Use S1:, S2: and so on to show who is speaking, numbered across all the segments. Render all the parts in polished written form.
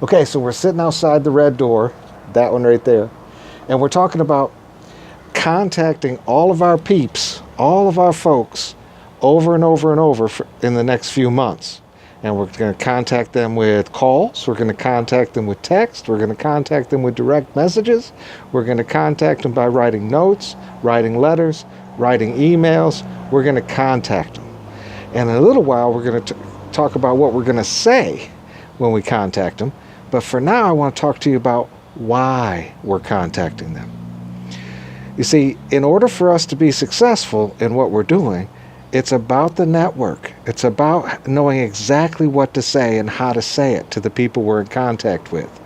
S1: Okay, so we're sitting outside the Red Door, that one right there, and we're talking about contacting all of our peeps, all of our folks, over and over and over in the next few months. And we're going to contact them with calls. We're going to contact them with text. We're going to contact them with direct messages. We're going to contact them by writing notes, writing letters, writing emails. We're going to contact them. And in a little while, we're going to talk about what we're going to say when we contact them. But for now, I want to talk to you about why we're contacting them. You see, in order for us to be successful in what we're doing, it's about the network. It's about knowing exactly what to say and how to say it to the people we're in contact with.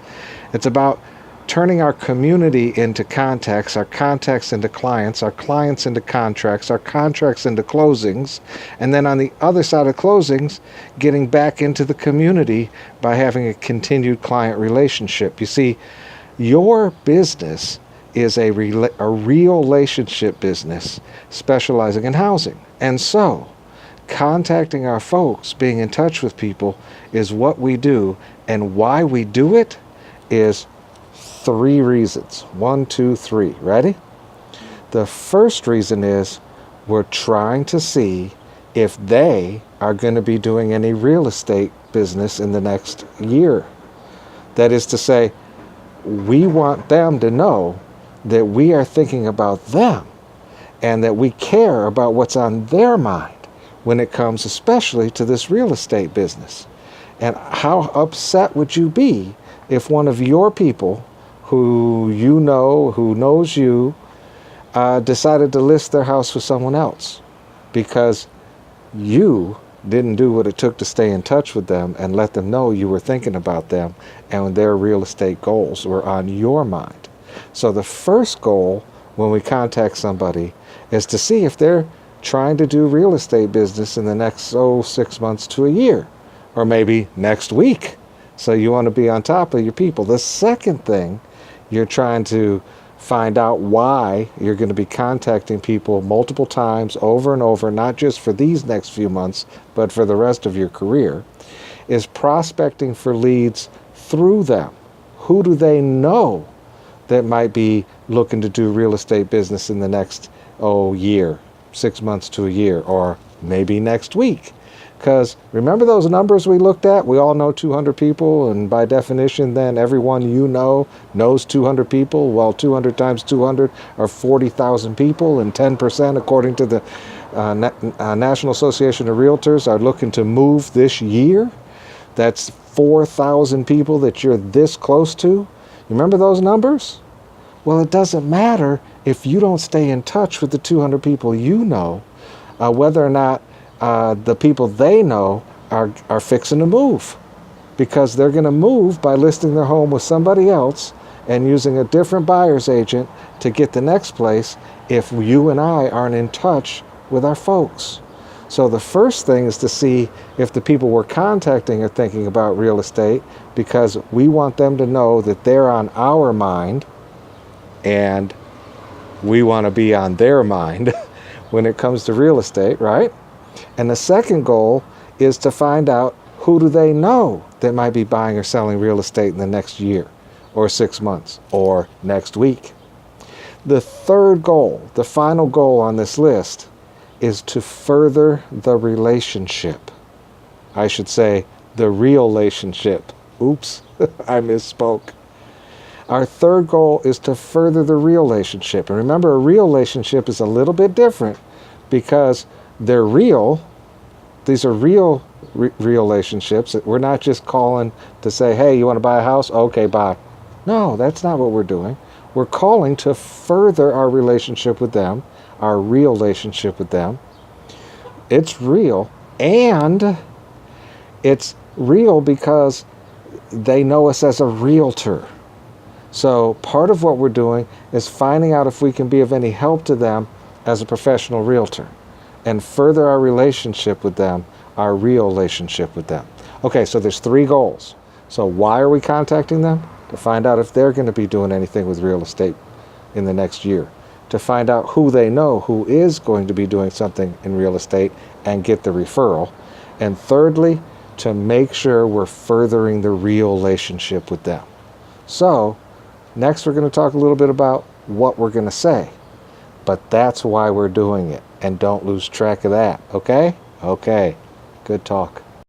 S1: It's about turning our community into contacts, our contacts into clients, our clients into contracts, our contracts into closings, and then on the other side of closings, getting back into the community by having a continued client relationship. You see, your business is a real relationship business specializing in housing. And so, contacting our folks, being in touch with people is what we do. And why we do it is 3 reasons. 1, 2, 3. Ready? The first reason is we're trying to see if they are going to be doing any real estate business in the next year. That is to say, we want them to know that we are thinking about them and that we care about what's on their mind when it comes especially to this real estate business. And how upset would you be if one of your people who you know, who knows you, decided to list their house with someone else because you didn't do what it took to stay in touch with them and let them know you were thinking about them and their real estate goals were on your mind. So the first goal when we contact somebody is to see if they're trying to do real estate business in the next 6 months to a year, or maybe next week. So you want to be on top of your people. The second thing, you're trying to find out why you're going to be contacting people multiple times over and over, not just for these next few months, but for the rest of your career, is prospecting for leads through them. Who do they know that might be looking to do real estate business in the next year, 6 months to a year, or maybe next week? Because remember those numbers we looked at? We all know 200 people, and by definition, then everyone you know knows 200 people. Well, 200 times 200 are 40,000 people, and 10%, according to the National Association of Realtors, are looking to move this year. That's 4,000 people that you're this close to. You remember those numbers? Well, it doesn't matter if you don't stay in touch with the 200 people you know, whether or not the people they know are fixing to move, because they're going to move by listing their home with somebody else and using a different buyer's agent to get the next place if you and I aren't in touch with our folks. So the first thing is to see if the people we're contacting are thinking about real estate, because we want them to know that they're on our mind and we want to be on their mind when it comes to real estate, right? And the second goal is to find out who do they know that might be buying or selling real estate in the next year or 6 months or next week. The third goal, the final goal on this list, is to further the relationship. I should say the real relationship. Oops, I misspoke. Our third goal is to further the real relationship. And remember, a real relationship is a little bit different because they're real. These are real relationships. We're not just calling to say, hey, you want to buy a house? Okay, bye. No, that's not what we're doing. We're calling to further our relationship with them, our real relationship with them. It's real, and it's real because they know us as a realtor. So part of what we're doing is finding out if we can be of any help to them as a professional realtor and further our relationship with them, our real relationship with them. Okay, so there's 3 goals. So why are we contacting them? To find out if they're going to be doing anything with real estate in the next year. To find out who they know who is going to be doing something in real estate and get the referral. And thirdly, to make sure we're furthering the real relationship with them. So, next we're going to talk a little bit about what we're going to say. But that's why we're doing it. And don't lose track of that, okay? Okay. Good talk.